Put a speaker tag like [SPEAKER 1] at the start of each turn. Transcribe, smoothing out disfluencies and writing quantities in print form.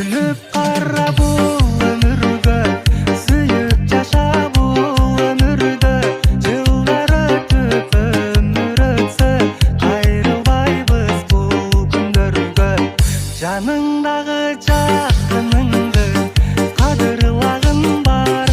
[SPEAKER 1] Күлүп кара бул өмүргө, сүйүп жаша бул өмүрдө. Жылдар өтүп өмүр өтсө, кайрылбайбыз бул күндөргө. Жаныңдагы жакыныңды кадырлагын бар